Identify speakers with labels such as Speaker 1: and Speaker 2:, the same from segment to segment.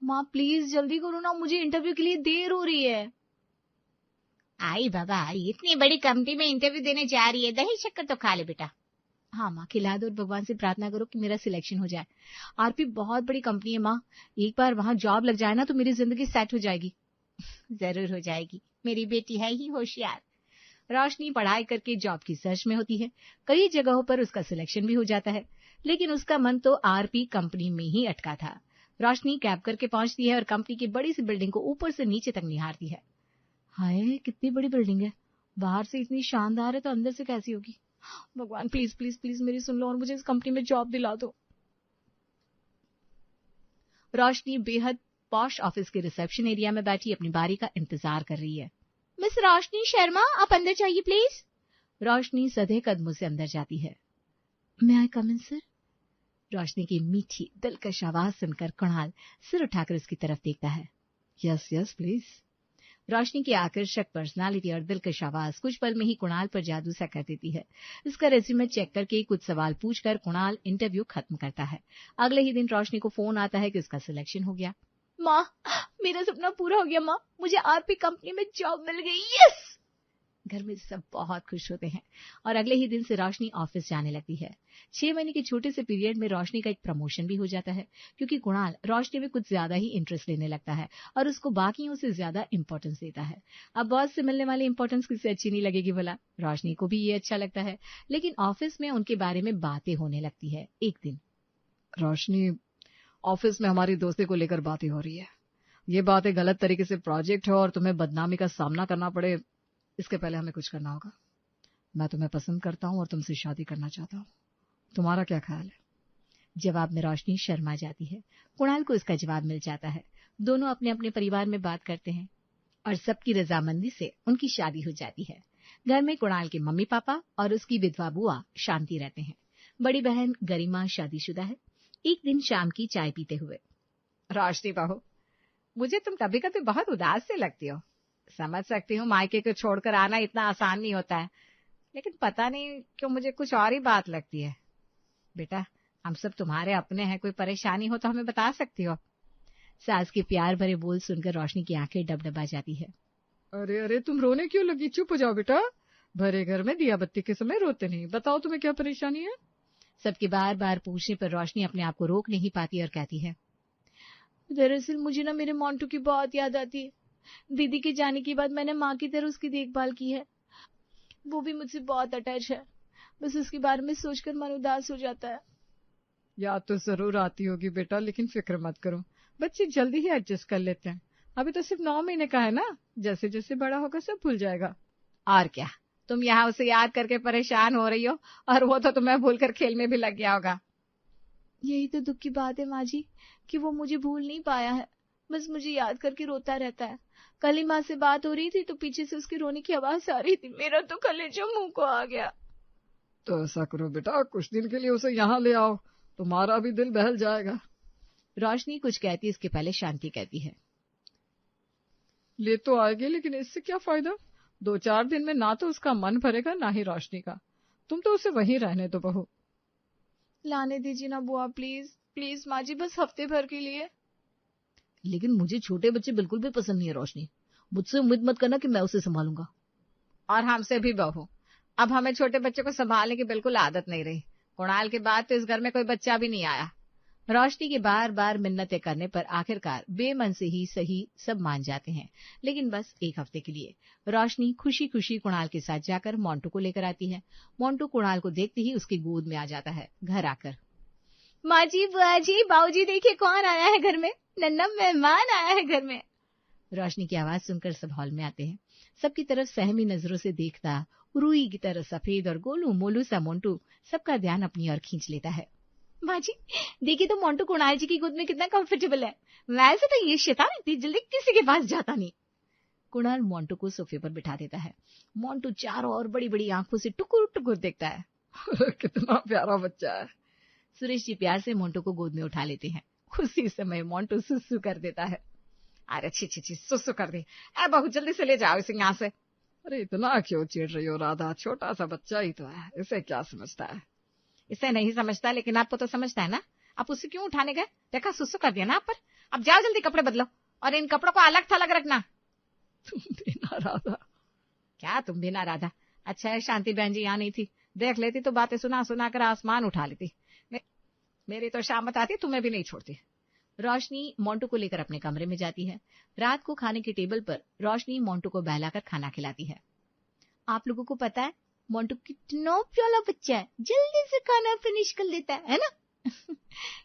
Speaker 1: माँ प्लीज जल्दी करो ना, मुझे इंटरव्यू के लिए देर हो रही है।
Speaker 2: आई बाबा, इतनी बड़ी कंपनी में इंटरव्यू देने जा रही है, दही शक्कर तो खा ले बेटा।
Speaker 1: हाँ माँ, खिला दो और भगवान से प्रार्थना करो कि मेरा सिलेक्शन हो जाए। आरपी बहुत बड़ी कंपनी है माँ, एक बार वहाँ जॉब लग जाए ना तो मेरी जिंदगी सेट हो जाएगी।
Speaker 2: जरूर हो जाएगी, मेरी बेटी है ही होशियार।
Speaker 1: रोशनी पढ़ाई करके जॉब की सर्च में होती है। कई जगहों पर उसका सिलेक्शन भी हो जाता है, लेकिन उसका मन तो आरपी कंपनी में ही अटका था। रोशनी कैब करके पहुंचती है और कंपनी की बड़ी सी बिल्डिंग को ऊपर से नीचे तक निहारती है। हाय, कितनी बड़ी बिल्डिंग है, बाहर से इतनी शानदार है तो अंदर से कैसी होगी। भगवान प्लीज प्लीज प्लीज मेरी सुन लो और मुझे इस कंपनी में जॉब दिला दो। रोशनी बेहद पॉश ऑफिस के रिसेप्शन एरिया में बैठी अपनी बारी का इंतजार कर रही है।
Speaker 2: मिस रोशनी शर्मा, आप अंदर जाइए प्लीज।
Speaker 1: रोशनी सधे कदमों से अंदर जाती है। मैं आई कम इन सर? रोशनी की मीठी दिलकश आवाज सुनकर कुणाल सिर उठाकर उसकी तरफ देखता है। Yes yes please. रोशनी की आकर्षक पर्सनालिटी और दिलकश आवाज कुछ पल में ही कुणाल पर जादू सा कर देती है। इसका रेज्यूमे चेक करके कुछ सवाल पूछकर कुणाल इंटरव्यू खत्म करता है। अगले ही दिन रोशनी को फोन आता है कि उसका सिलेक्शन हो गया। माँ, मेरा सपना पूरा हो गया माँ, मुझे आरपी कंपनी में जॉब मिल गई। यस! घर में सब बहुत खुश होते हैं और अगले ही दिन से रोशनी ऑफिस जाने लगती है। 6 महीने के छोटे से पीरियड में रोशनी का एक प्रमोशन भी हो जाता है, क्योंकि कुणाल रोशनी में कुछ ज्यादा ही इंटरेस्ट लेने लगता है और उसको बाकियों से ज्यादा इंपॉर्टेंस देता है। अब बॉस से मिलने वाली इंपॉर्टेंस किसे अच्छी नहीं लगेगी भला। रोशनी को भी ये अच्छा लगता है, लेकिन ऑफिस में उनके बारे में बातें होने लगती है। एक दिन, रोशनी, ऑफिस में हमारी दोस्ती को लेकर बातें हो रही है। ये बातें गलत तरीके से प्रोजेक्ट है और तुम्हें बदनामी का सामना करना पड़े, इसके पहले हमें कुछ करना होगा। मैं तुम्हें पसंद करता हूँ और तुमसे शादी करना चाहता हूँ, तुम्हारा क्या ख्याल है? जवाब में रोशनी शर्मा जाती है। कुणाल को इसका जवाब मिल जाता है। दोनों अपने अपने परिवार में बात करते हैं और सबकी रजामंदी से उनकी शादी हो जाती है। घर में कुणाल के मम्मी पापा और उसकी विधवा बुआ शांति रहते हैं। बड़ी बहन गरिमा शादीशुदा है। एक दिन शाम की चाय पीते हुए, रोशनी बहू, मुझे तुम कभी कभी बहुत उदास से लगती हो। समझ सकती हूँ मायके को छोड़कर आना इतना आसान नहीं होता है, लेकिन पता नहीं क्यों मुझे कुछ और ही बात लगती है। बेटा, हम सब तुम्हारे अपने हैं, कोई परेशानी हो तो हमें बता सकती हो। सास के प्यार भरे बोल सुनकर रोशनी की आंखें डबडबा जाती है। अरे अरे, तुम रोने क्यों लगी? चुप हो जाओ बेटा, भरे घर में दिया बत्ती के समय रोते नहीं। बताओ तुम्हें क्या परेशानी है? सबके बार बार पूछने पर रोशनी अपने आप को रोक नहीं पाती और कहती है, दरअसल मुझे ना मेरे मोंटू की बहुत याद आती है। दीदी के जाने के बाद मैंने माँ की तरह उसकी देखभाल की है। वो भी मुझसे बहुत अटैच है, बस उसके बारे में सोचकर मन उदास हो जाता है। याद तो जरूर आती होगी बेटा, लेकिन फिक्र मत करो, बच्चे जल्दी ही एडजस्ट कर लेते हैं। अभी तो सिर्फ 9 महीने का है ना, जैसे जैसे बड़ा होगा सब भूल जाएगा। और क्या, तुम यहाँ उसे याद करके परेशान हो रही हो और वो तो तुम्हें भूलकर खेल में भी लग गया होगा। यही तो दुख की बात है माँ जी, कि वो मुझे भूल नहीं पाया है, बस मुझे याद करके रोता रहता है। कल ही माँ से बात हो रही थी तो पीछे से उसके रोने की आवाज आ रही थी। मेरा तो कलेजा मुंह को आ गया। तो ऐसा करो बेटा, कुछ दिन के लिए उसे यहाँ ले आओ, तुम्हारा भी दिल बहल जाएगा। रोशनी कुछ कहती इसके पहले शांति कहती है, ले तो आएगी, लेकिन इससे क्या फायदा? 2-4 दिन में ना तो उसका मन भरेगा ना ही रोशनी का। तुम तो उसे वहीं रहने दो बहू। लाने दीजिए ना बुआ, प्लीज प्लीज माँ जी, बस हफ्ते भर के लिए। लेकिन मुझे छोटे बच्चे बिल्कुल भी पसंद नहीं है रोशनी, मुझसे उम्मीद मत करना कि मैं उसे संभालूंगा। और हमसे भी बहू, अब हमें छोटे बच्चे को संभालने की बिल्कुल आदत नहीं रही। कुणाल के बाद तो इस घर में कोई बच्चा भी नहीं आया। रोशनी के बार बार मिन्नतें करने पर आखिरकार बेमन से ही सही सब मान जाते हैं, लेकिन बस एक हफ्ते के लिए। रोशनी खुशी खुशी कुणाल के साथ जाकर मोंटू को लेकर आती है। मोंटू कुणाल को देखते ही उसकी गोद में आ जाता है। घर आकर, माँ जी, बुआ जी, बाऊ जी, देखिए कौन आया है घर में, नन्ना मेहमान आया है घर में। रोशनी की आवाज सुनकर सब हॉल में आते हैं। सबकी तरफ सहमी नजरों से देखता रुई की तरह सफेद और गोलू मोलू सा मोंटू सबका ध्यान अपनी ओर खींच लेता है। माँ जी, देखिए तो मोंटू कुणाल जी की गोद में कितना कंफर्टेबल है। वैसे तो ये शैतान इतनी जल्दी किसी के पास जाता नहीं। कुणाल मोंटू को सोफे पर बिठा देता है। मोंटू चारों ओर बड़ी बड़ी आंखों से टुकुर टुकुर देखता है। कितना प्यारा बच्चा है। सुरेश जी प्यार से मोंटू को गोद में उठा लेते हैं। उसी समय मोंटू सुसु कर देता है। अरे छी छी छी, सुसु कर दे। अरे बहुत जल्दी से ले जाओ इसे यहाँ से। अरे इतना क्यों चिढ़ रही हो राधा, छोटा सा बच्चा ही तो है, इसे क्या समझता है। इसे नहीं समझता, लेकिन आपको तो समझता है ना।
Speaker 2: आप उसे क्यों उठाने गए? देखा सुसु कर दिया ना आप पर। अब जाओ जल्दी कपड़े बदलो और इन कपड़ों को अलग थलग रखना।
Speaker 1: तुम भी ना राधा।
Speaker 2: क्या तुम भी ना राधा? अच्छा है शांति बहन जी यहाँ नहीं थी, देख लेती तो बातें सुना सुना कर आसमान उठा लेती। मेरी तो शामत आती, तुम्हें भी नहीं छोड़ती। रोशनी मोंटू को लेकर अपने कमरे में जाती है। रात को खाने के टेबल पर रोशनी मोंटू को बहलाकर खाना खिलाती है। आप लोगों को पता है मोंटू कितना प्यारा बच्चा है, जल्दी से खाना फिनिश कर लेता है ना?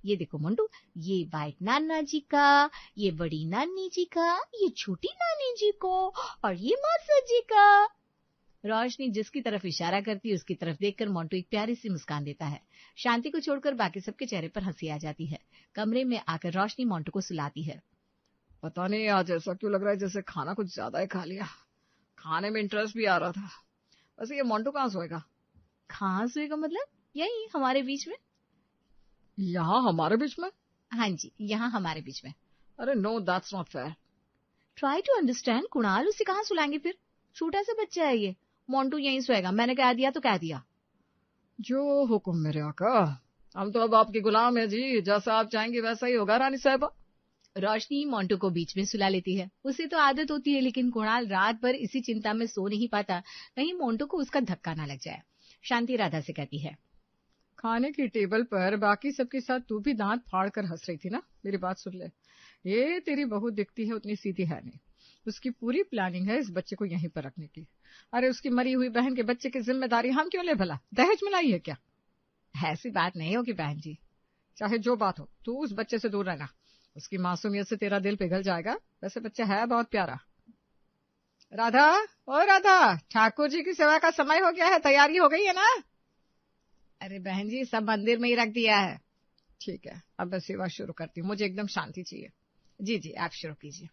Speaker 2: ये देखो मोंटू, ये वाइट नाना जी का, ये बड़ी नानी जी का, ये छोटी नानी जी को और ये मासा जी का। रोशनी जिसकी तरफ इशारा करती है उसकी तरफ देखकर मोंटू एक प्यारी सी मुस्कान देता है। शांति को छोड़कर बाकी सबके चेहरे पर हंसी आ जाती है। कमरे में आकर रोशनी मोंटू को सुलाती है।
Speaker 1: पता नहीं आज ऐसा क्यों लग रहा है जैसे खाना कुछ ज्यादा ही खा लिया। खाने में इंटरेस्ट भी आ रहा था। वैसे ये मोंटू कहाँ सोएगा?
Speaker 2: कहाँ सोएगा मतलब? यही हमारे बीच में।
Speaker 1: यहाँ हमारे बीच में?
Speaker 2: हाँ जी, यहाँ हमारे बीच में।
Speaker 1: अरे no, that's not fair.
Speaker 2: Try to understand Kunal, उसे कहाँ सुलाएंगे फिर? छोटा सा बच्चा है ये। मोंटू यहीं सोएगा, मैंने कह दिया तो कह दिया।
Speaker 1: जो हुक्म मेरे आका, हम तो अब आपके गुलाम है जी, जैसा आप चाहेंगे वैसा ही होगा रानी साहिबा।
Speaker 2: रोशनी मोंटू को बीच में सुला लेती है। उसे तो आदत होती है, लेकिन कुणाल रात भर इसी चिंता में सो नहीं पाता, कहीं मोंटू को उसका धक्का ना लग जाए। शांति राधा से कहती है,
Speaker 1: खाने की टेबल पर बाकी सबके साथ तू भी दांत फाड़ कर हंस रही थी ना? मेरी बात सुन ले, ये तेरी बहू दिखती है उतनी सीधी है नहीं। उसकी पूरी प्लानिंग है इस बच्चे को यहीं पर रखने की। अरे उसकी मरी हुई बहन के बच्चे की जिम्मेदारी हम क्यों ले भला? दहेज मिलाई है क्या?
Speaker 2: ऐसी बात नहीं होगी बहन जी।
Speaker 1: चाहे जो बात हो, तू उस बच्चे से दूर रहना। उसकी मासूमियत से तेरा दिल पिघल जाएगा। वैसे बच्चा है बहुत प्यारा। राधा, ओ राधा, ठाकुर जी की सेवा का समय हो गया है, तैयारी हो गई है ना?
Speaker 2: अरे बहन जी, सब मंदिर में ही रख दिया है।
Speaker 1: ठीक है, अब मैं सेवा शुरू करती हूँ, मुझे एकदम शांति चाहिए।
Speaker 2: जी जी, आप शुरू कीजिए।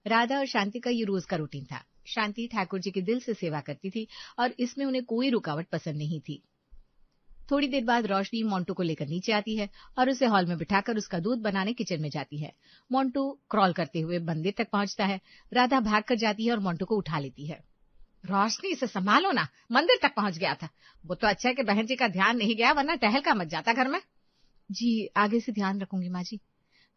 Speaker 2: राधा और शांति का ये रोज का रूटीन था। शांति ठाकुर जी की दिल से सेवा करती थी और इसमें उन्हें कोई रुकावट पसंद नहीं थी। थोड़ी देर बाद रोशनी मोंटू को लेकर नीचे आती है और उसे हॉल में बिठाकर उसका दूध बनाने किचन में जाती है। मोंटू क्रॉल करते हुए मंदिर तक पहुंचता है। राधा भाग कर जाती है और मोंटू को उठा लेती है। रोशनी, इसे संभालो ना, मंदिर तक पहुंच गया था। वो तो अच्छा है कि बहन जी का ध्यान नहीं गया, वरना टहल का मच जाता घर में। जी, आगे से ध्यान रखूंगी माँ जी।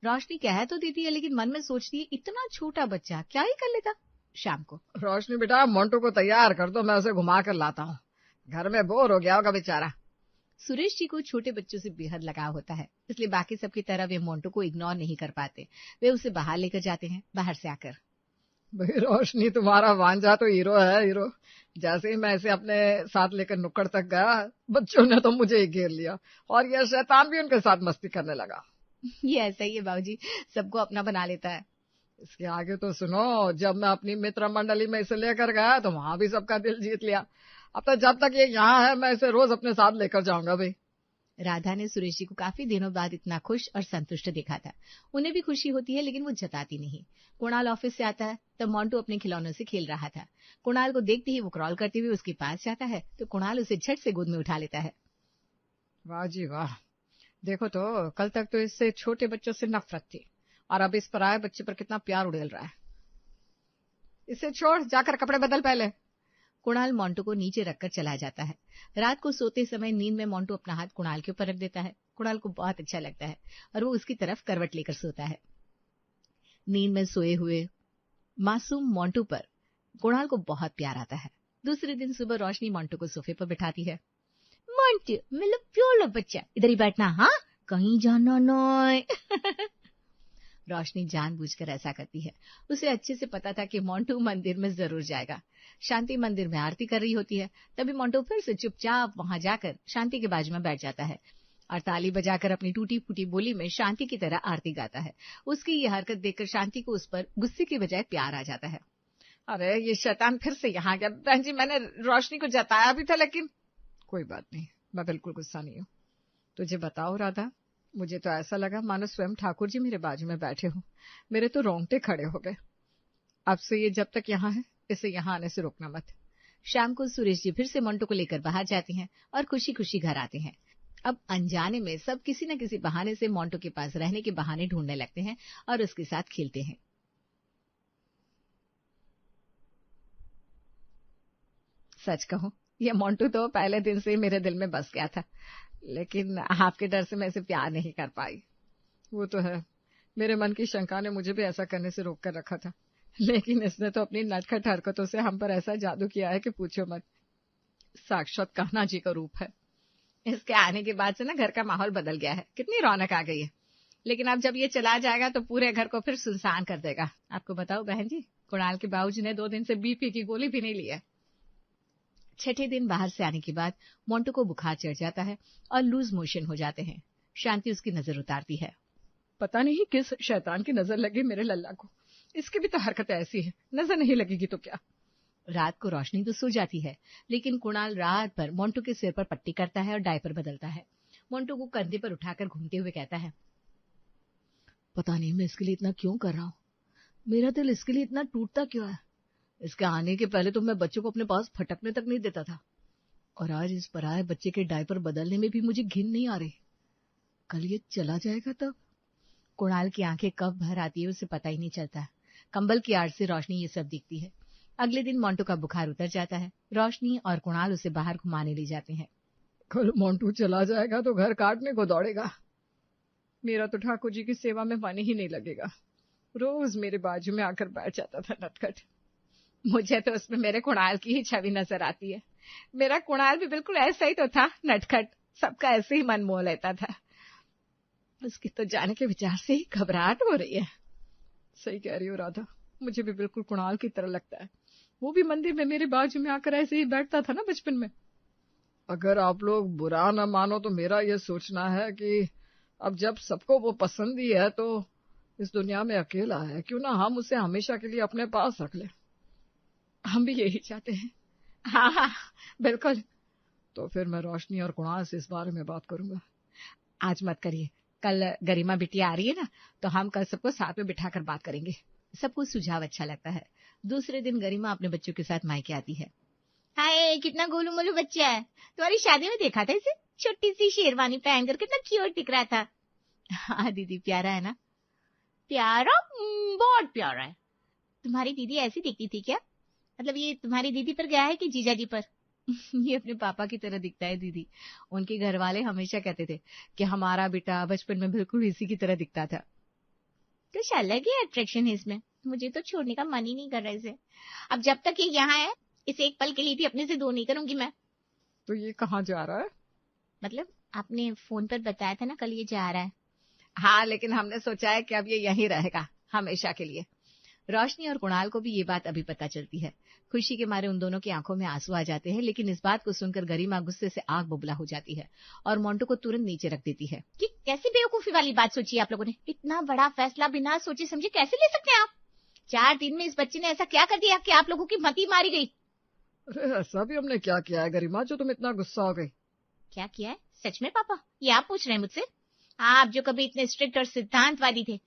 Speaker 2: रोशनी कह तो देती है, लेकिन मन में सोचती है इतना छोटा बच्चा क्या ही कर लेगा। शाम को,
Speaker 1: रोशनी बेटा, मोंटू को तैयार कर दो, मैं उसे घुमा कर लाता हूँ। घर में बोर हो गया होगा बेचारा।
Speaker 2: सुरेश जी को छोटे बच्चों से बेहद लगाव होता है, इसलिए बाकी सबकी तरह वे मोंटू को इग्नोर नहीं कर पाते। वे उसे बाहर लेकर जाते हैं। बाहर से आकर,
Speaker 1: भाई रोशनी, तुम्हारा वांझा तो हीरो है, हीरो। जैसे ही मैं इसे अपने साथ लेकर नुक्कड़ तक गया, बच्चों ने तो मुझे ही घेर लिया और यह शैतान भी उनके साथ मस्ती करने लगा।
Speaker 2: ये ऐसा ही है बाबूजी, सबको अपना बना लेता है।
Speaker 1: इसके आगे तो सुनो, जब मैं अपनी मित्र मंडली में इसे लेकर गया तो वहां भी सबका दिल जीत लिया। अब तो जब तक ये यहाँ है मैं इसे रोज अपने साथ लेकर जाऊंगा भाई।
Speaker 2: राधा ने सुरेश जी को काफी दिनों बाद इतना खुश और संतुष्ट देखा था। उन्हें भी खुशी होती है, लेकिन वो जताती नहीं। कुणाल ऑफिस से आता है तब मोंटू अपने खिलौनों से खेल रहा था। कुणाल को देखते ही वो क्रॉल करते हुए उसके पास जाता है तो कुणाल उसे झट से गोद में उठा लेता है।
Speaker 1: वाह जी वाह, देखो तो कल तक तो इससे छोटे बच्चों से नफरत थी और अब इस पराये बच्चे पर कितना प्यार उड़ेल रहा है। इसे छोड़, जाकर कपड़े बदल पहले।
Speaker 2: कुणाल मोंटू को नीचे रखकर चला जाता है। रात को सोते समय नींद में मोंटू अपना हाथ कुणाल के ऊपर रख देता है। कुणाल को बहुत अच्छा लगता है और वो उसकी तरफ करवट लेकर सोता है। नींद में सोए हुए मासूम मोंटू पर कुणाल को बहुत प्यार आता है। दूसरे दिन सुबह रोशनी मोंटू को सोफे पर बिठाती है। मोंटू, मेरा प्यारा बच्चा, इधर ही बैठना, हाँ, कहीं जाना नहीं। रोशनी जानबूझकर ऐसा करती है। उसे अच्छे से पता था कि मोंटू मंदिर में जरूर जाएगा। शांति मंदिर में आरती कर रही होती है, तभी मोंटू फिर से चुपचाप वहां जाकर शांति के बाजू में बैठ जाता है और ताली बजाकर अपनी टूटी फूटी बोली में शांति की तरह आरती गाता है। उसकी ये हरकत देखकर शांति को उस पर गुस्से की बजाय प्यार आ जाता है।
Speaker 1: अरे ये शैतान फिर से यहाँ गया। बहन जी, मैंने रोशनी को जताया भी था, लेकिन कोई बात नहीं, मैं बिल्कुल गुस्सा नहीं हूँ। तुझे बताओ राधा, मुझे तो ऐसा लगा मानो स्वयं ठाकुर जी मेरे बाजू में बैठे हो। मेरे तो रोंगटे खड़े हो गए। अब से ये जब तक यहाँ है, इसे यहाँ आने से रोकना मत।
Speaker 2: शाम को सुरेश जी फिर से मोंटू को लेकर बाहर जाते हैं और खुशी खुशी घर आते हैं। अब अनजाने में सब किसी न किसी बहाने से मोंटू के पास रहने के बहाने ढूंढने लगते हैं और उसके साथ खेलते हैं। सच कहूं, यह मोंटू तो पहले दिन से ही मेरे दिल में बस गया था। लेकिन आपके डर से मैं इसे प्यार नहीं कर पाई।
Speaker 3: वो तो है, मेरे मन की शंका ने मुझे भी ऐसा करने से रोक कर रखा था, लेकिन इसने तो अपनी नटखट हरकतों से हम पर ऐसा जादू किया है कि पूछो मत। साक्षात कान्हा जी का रूप है।
Speaker 2: इसके आने के बाद से ना घर का माहौल बदल गया है, कितनी रौनक आ गई है। लेकिन अब जब ये चला जाएगा तो पूरे घर को फिर सुनसान कर देगा। आपको बताओ बहन जी, कुणाल के बाबूजी ने 2 दिन से बीपी की गोली भी नहीं ली है। 6ठे दिन बाहर से आने के बाद मोंटू को बुखार चढ़ जाता है और लूज मोशन हो जाते हैं। शांति उसकी नजर उतारती है।
Speaker 3: पता नहीं किस शैतान की नजर लगी मेरे लल्ला को, इसकी भी तो हरकत ऐसी है, नजर नहीं लगेगी तो क्या।
Speaker 2: रात को रोशनी तो सो जाती है, लेकिन कुणाल रात भर मोंटू के सिर पर पट्टी करता है और डायपर बदलता है। मोंटू को कंधे पर उठाकर घूमते हुए कहता है,
Speaker 1: पता नहीं मैं इसके लिए इतना क्यों कर रहा हूँ, मेरा दिल इसके लिए इतना टूटता क्यों है। इसके आने के पहले तो मैं बच्चों को अपने पास फटकने तक नहीं देता था, और आज इस पराये बच्चे के डायपर बदलने में भी मुझे घिन नहीं आ रही। कल ये चला जाएगा तब।
Speaker 2: कुणाल की आंखें कब भर आती है उसे पता ही नहीं चलता। कंबल की आड़ से रोशनी ये सब दिखती है। अगले दिन मोंटू का बुखार उतर जाता है। रोशनी और कुणाल उसे बाहर घुमाने ले जाते हैं।
Speaker 3: कल मोंटू चला जाएगा तो घर काटने को दौड़ेगा। मेरा तो ठाकुर जी की सेवा में मन ही नहीं लगेगा। रोज मेरे बाजू में आकर बैठ जाता था नटखट।
Speaker 2: मुझे तो उसमें मेरे कुणाल की ही छवि नजर आती है। मेरा कुणाल भी बिल्कुल ऐसा ही तो था, नटखट, सबका ऐसे ही मन मोह लेता था। उसके तो जाने के विचार से ही घबराहट हो रही है।
Speaker 3: सही कह रही हो राधा, मुझे भी बिल्कुल कुणाल की तरह लगता है। वो भी मंदिर में मेरे बाजू में आकर ऐसे ही बैठता था ना बचपन में। अगर आप लोग बुरा न मानो तो मेरा ये सोचना है कि अब जब सबको वो पसंद ही है तो इस दुनिया में अकेला है, क्यों ना हम उसे हमेशा के लिए अपने पास रख लें। हम भी यही चाहते हैं।
Speaker 2: हाँ हाँ बिल्कुल।
Speaker 3: तो फिर मैं रोशनी और कुणाल से इस बारे में बात करूंगा।
Speaker 2: आज मत करिए, कल गरिमा बिटिया आ रही है ना, तो हम कल सबको साथ में बिठाकर बात करेंगे। सबको सुझाव अच्छा लगता है। दूसरे दिन गरिमा अपने बच्चों के साथ मायके आती है। हाय, कितना गोलू मोलू बच्चा है। तुम्हारी शादी में देखा था इसे, छोटी सी शेरवानी पहनकर कितना क्यूट दिख रहा था। हाँ दीदी, प्यारा है ना। प्यारा? बहुत प्यारा है। तुम्हारी दीदी ऐसी दिखती थी क्या? मतलब ये तुम्हारी दीदी पर गया है कि जीजाजी पर? ये अपने पापा की तरह दिखता है दीदी। उनके घर वाले हमेशा कहते थे कि हमारा बेटा बचपन में बिल्कुल इसी की तरह दिखता था। कुछ अलग ही अट्रैक्शन है इसमें, मुझे तो छोड़ने का मन ही नहीं कर रहा इसे। अब जब तक ये यहाँ है, इसे एक पल के लिए भी अपने से दूर नहीं करूंगी मैं।
Speaker 3: तो ये कहाँ जा रहा है?
Speaker 2: मतलब आपने फोन पर बताया था ना कल ये जा रहा है। हाँ, लेकिन हमने सोचा है कि अब ये यहीं रहेगा हमेशा के लिए। रोशनी और कुणाल को भी ये बात अभी पता चलती है। खुशी के मारे उन दोनों की आंखों में आंसू आ जाते हैं, लेकिन इस बात को सुनकर गरिमा गुस्से से आग बबूला हो जाती है और मोंटू को तुरंत नीचे रख देती है। कि कैसी बेवकूफी वाली बात सोची आप लोगों ने? इतना बड़ा फैसला बिना सोचे समझे कैसे ले सकते हैं आप? 4 दिन में इस बच्चे ने ऐसा क्या कर दिया कि आप लोगों की मती मारी गई?
Speaker 3: अरे ऐसा भी हमने क्या किया है गरिमा जो तुम इतना गुस्सा हो गई?
Speaker 2: क्या किया है सच में पापा? ये आप पूछ रहे हैं मुझसे? आप जो कभी इतने स्ट्रिक्ट और सिद्धांतवादी थे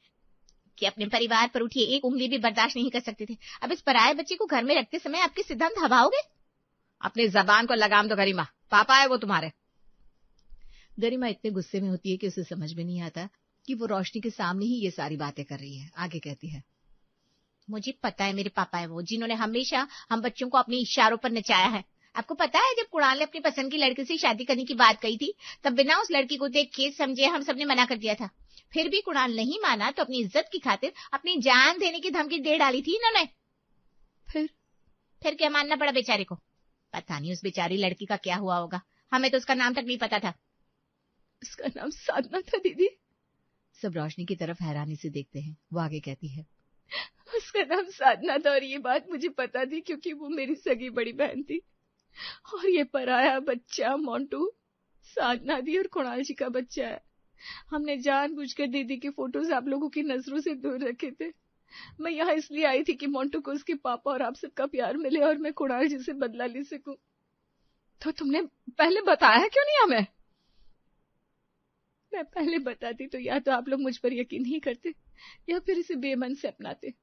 Speaker 2: कि अपने परिवार पर उठी एक उंगली भी बर्दाश्त नहीं कर सकते थे, अब इस पराये बच्चे को घर में रखते समय आपके सिद्धांत हवाओगे? अपनी जबान को लगाम दो गरिमा, पापा है वो तुम्हारे। गरिमा इतने गुस्से में होती है कि उसे समझ में नहीं आता कि वो रोशनी के सामने ही ये सारी बातें कर रही है। आगे कहती है, मुझे पता है मेरे पापा है वो, जिन्होंने हमेशा हम बच्चों को अपने इशारों पर नचाया है। आपको पता है जब कुणाल ने अपनी पसंद की लड़की से शादी करने की बात कही थी, तब बिना उस लड़की को देख के समझे हम सबने मना कर दिया था। फिर भी कुणाल नहीं माना तो अपनी इज्जत की खातिर अपनी जान देने की धमकी दे डाली थी इन्होंने। फिर क्या मानना पड़ा बेचारे को? पता नहीं उस बेचारी लड़की का क्या हुआ होगा, हमें तो उसका नाम तक नहीं पता था।
Speaker 1: उसका नाम साधना था दीदी।
Speaker 2: सब रोशनी की तरफ हैरानी से देखते हैं। वो आगे कहती है,
Speaker 1: उसका नाम साधना था और ये बात मुझे पता थी क्योंकि वो मेरी सगी बड़ी बहन थी। और ये पराया बच्चा मोंटू साधना दी और कुणाल जी का बच्चा है। हमने जानबूझकर दीदी के फोटोज आप लोगों की नजरों से दूर रखे थे। मैं यहाँ इसलिए आई थी कि मोंटू को उसके पापा और आप सबका प्यार मिले और मैं कुणाल जी से बदला ले सकूं।
Speaker 3: तो तुमने पहले बताया क्यों नहीं हमें?
Speaker 1: मैं पहले बताती तो या तो आप लोग मुझ पर यकीन नहीं करते या फिर इसे बेमन से अपनाते।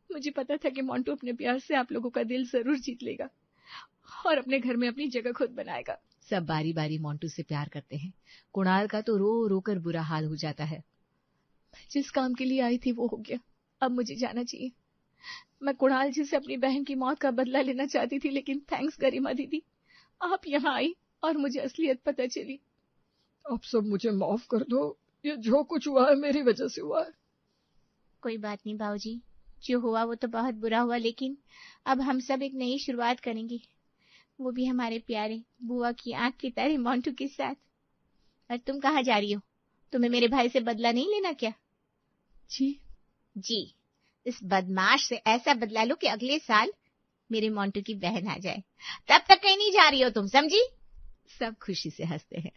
Speaker 1: मुझे पता था कि मोंटू अपने प्यार से आप लोगों का दिल जरूर जीत लेगा और अपने घर में अपनी जगह खुद बनाएगा।
Speaker 2: सब बारी बारी मोंटू से प्यार करते हैं। कुणाल का तो रो रो कर बुरा हाल हो जाता है।
Speaker 1: जिस काम के लिए आई थी वो हो गया, अब मुझे जाना चाहिए। मैं कुणाल जी से अपनी बहन की मौत का बदला लेना चाहती थी, लेकिन थैंक्स गरिमा दीदी, आप यहाँ आई और मुझे असलियत पता चली।
Speaker 3: आप सब मुझे माफ कर दो, ये जो कुछ हुआ है मेरी वजह से हुआ है।
Speaker 2: कोई बात नहीं बाबूजी, जो हुआ वो तो बहुत बुरा हुआ, लेकिन अब हम सब एक नई शुरुआत करेंगे, वो भी हमारे प्यारे बुआ की आंख की तरह मोंटू के साथ। और तुम कहाँ जा रही हो? तुम्हें मेरे भाई से बदला नहीं लेना क्या? जी, इस बदमाश से ऐसा बदला लो कि अगले साल मेरे मोंटू की बहन आ जाए। तब तक कहीं नहीं जा रही हो तुम, समझी?
Speaker 1: सब खुशी से हंसते हैं।